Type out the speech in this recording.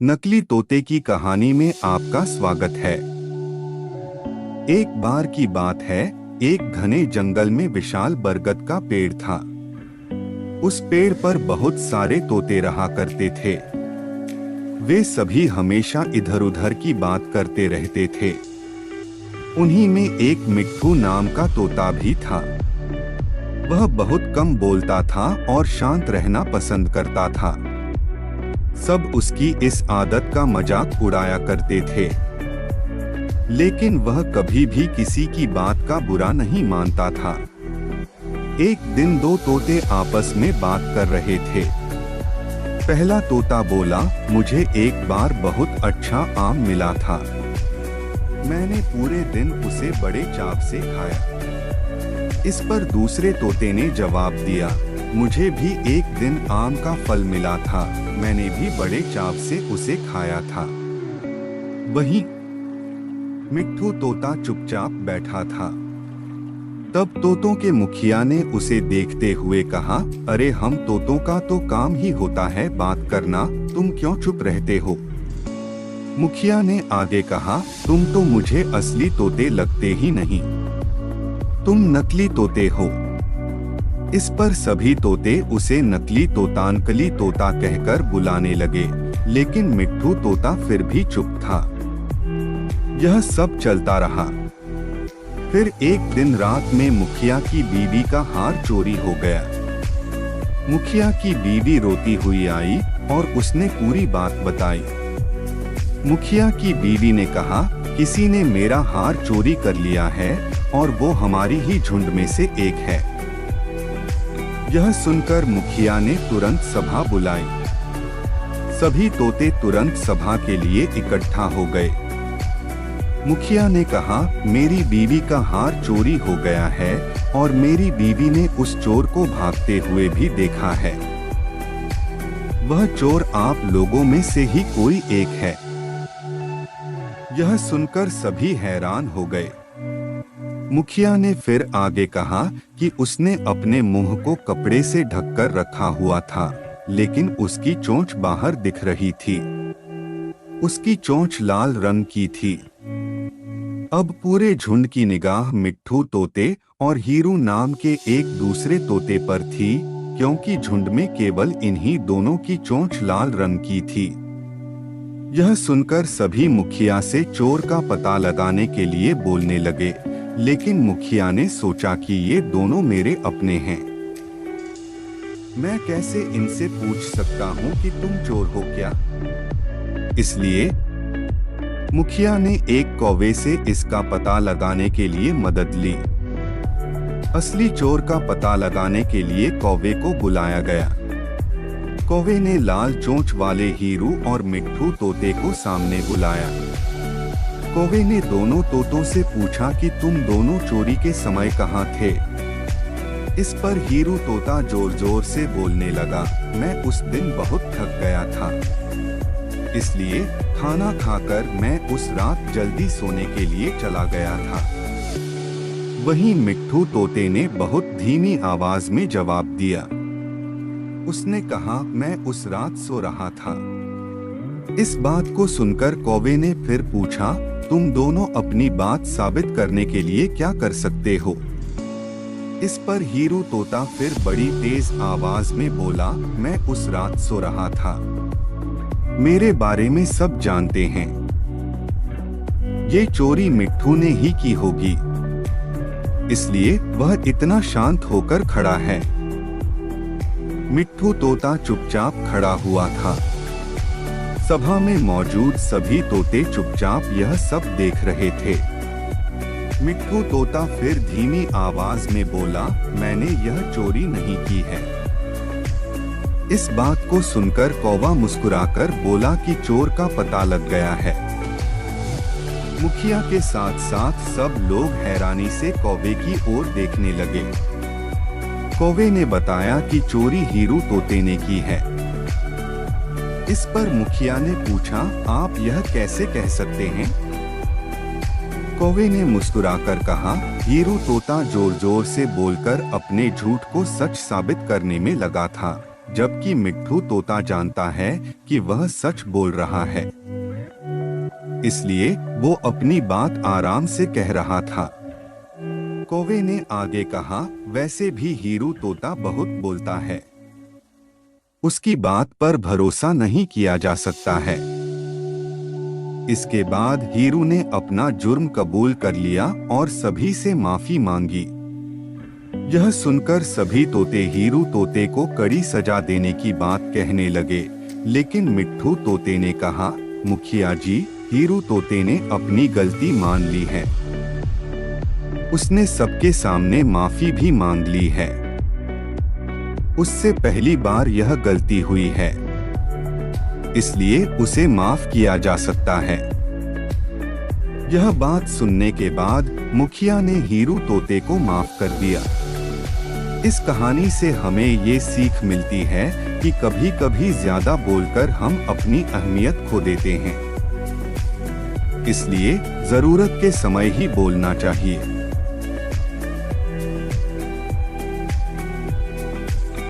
नकली तोते की कहानी में आपका स्वागत है। एक बार की बात है, एक घने जंगल में विशाल बरगद का पेड़ था। उस पेड़ पर बहुत सारे तोते रहा करते थे। वे सभी हमेशा इधर-उधर की बात करते रहते थे। उन्हीं में एक मिट्ठू नाम का तोता भी था। वह बहुत कम बोलता था और शांत रहना पसंद करता था। सब उसकी इस आदत का मजाक उड़ाया करते थे, लेकिन वह कभी भी किसी की बात का बुरा नहीं मानता था। एक दिन दो तोते आपस में बात कर रहे थे। पहला तोता बोला, मुझे एक बार बहुत अच्छा आम मिला था। मैंने पूरे दिन उसे बड़े चाव से खाया। इस पर दूसरे तोते ने जवाब दिया, मुझे भी एक दिन आम का फल मिला था। मैंने भी बड़े चाव से उसे खाया था। वहीं मिट्ठू तोता चुपचाप बैठा था। तब तोतों के मुखिया ने उसे देखते हुए कहा, अरे हम तोतों का तो काम ही होता है बात करना, तुम क्यों चुप रहते हो? मुखिया ने आगे कहा, तुम तो मुझे असली तोते लगते ही नहीं, तुम नकली तोते हो। इस पर सभी तोते उसे नकली तोता, नकली तोता कहकर बुलाने लगे, लेकिन मिट्ठू तोता फिर भी चुप था। यह सब चलता रहा। फिर एक दिन रात में मुखिया की बीवी का हार चोरी हो गया। मुखिया की बीवी रोती हुई आई और उसने पूरी बात बताई। मुखिया की बीवी ने कहा, किसी ने मेरा हार चोरी कर लिया है और वो हमारी ही झुंड में से एक है। यह सुनकर मुखिया ने तुरंत सभा बुलाई। सभी तोते तुरंत सभा के लिए इकट्ठा हो गए। मुखिया ने कहा, मेरी बीवी का हार चोरी हो गया है और मेरी बीवी ने उस चोर को भागते हुए भी देखा है। वह चोर आप लोगों में से ही कोई एक है। यह सुनकर सभी हैरान हो गए। मुखिया ने फिर आगे कहा कि उसने अपने मुंह को कपड़े से ढककर रखा हुआ था, लेकिन उसकी चोंच बाहर दिख रही थी। उसकी चोंच लाल रंग की थी। अब पूरे झुंड की निगाह मिट्ठू तोते और हीरू नाम के एक दूसरे तोते पर थी, क्योंकि झुंड में केवल इन्हीं दोनों की चोंच लाल रंग की थी। यह सुनकर सभी मुखिया से चोर का पता लगाने के लिए बोलने लगे, लेकिन मुखिया ने सोचा कि ये दोनों मेरे अपने हैं। मैं कैसे इनसे पूछ सकता हूँ कि तुम चोर हो क्या? इसलिए मुखिया ने एक कौवे से इसका पता लगाने के लिए मदद ली। असली चोर का पता लगाने के लिए कौवे को बुलाया गया। कौवे ने लाल चोंच वाले हीरू और मिट्ठू तोते को सामने बुलाया। कौवे ने दोनों तोतों से पूछा कि तुम दोनों चोरी के समय कहाँ थे? इस पर हीरू तोता जोर जोर से बोलने लगा, मैं उस दिन बहुत थक गया था, इसलिए खाना खाकर मैं उस रात जल्दी सोने के लिए चला गया था। वहीं मिट्ठू तोते ने बहुत धीमी आवाज में जवाब दिया। उसने कहा, मैं उस रात सो रहा था। इस बात को सुनकर कौवे ने फिर पूछा, तुम दोनों अपनी बात साबित करने के लिए क्या कर सकते हो? इस पर हीरू तोता फिर बड़ी तेज आवाज में बोला, मैं उस रात सो रहा था, मेरे बारे में सब जानते हैं। ये चोरी मिट्ठू ने ही की होगी, इसलिए वह इतना शांत होकर खड़ा है। मिट्ठू तोता चुपचाप खड़ा हुआ था। सभा में मौजूद सभी तोते चुपचाप यह सब देख रहे थे। मिट्ठू तोता फिर धीमी आवाज में बोला, मैंने यह चोरी नहीं की है। इस बात को सुनकर कौवा मुस्कुराकर बोला कि चोर का पता लग गया है। मुखिया के साथ साथ सब लोग हैरानी से कौवे की ओर देखने लगे। कौवे ने बताया कि चोरी हीरू तोते ने की है। इस पर मुखिया ने पूछा, आप यह कैसे कह सकते हैं? कौवे ने मुस्कुराकर कहा, हीरू तोता जोर जोर से बोलकर अपने झूठ को सच साबित करने में लगा था, जबकि मिट्ठू तोता जानता है कि वह सच बोल रहा है, इसलिए वो अपनी बात आराम से कह रहा था। कौवे ने आगे कहा, वैसे भी हीरू तोता बहुत बोलता है, उसकी बात पर भरोसा नहीं किया जा सकता है। इसके बाद हीरू ने अपना जुर्म कबूल कर लिया और सभी से माफी मांगी। यह सुनकर सभी तोते हीरू तोते को कड़ी सजा देने की बात कहने लगे, लेकिन मिट्ठू तोते ने कहा, मुखिया जी, हीरू तोते ने अपनी गलती मान ली है, उसने सबके सामने माफी भी मांग ली है, उससे पहली बार यह गलती हुई है, इसलिए उसे माफ किया जा सकता है। यह बात सुनने के बाद मुखिया ने हीरू तोते को माफ कर दिया। इस कहानी से हमें ये सीख मिलती है कि कभी कभी ज्यादा बोलकर हम अपनी अहमियत खो देते हैं, इसलिए जरूरत के समय ही बोलना चाहिए।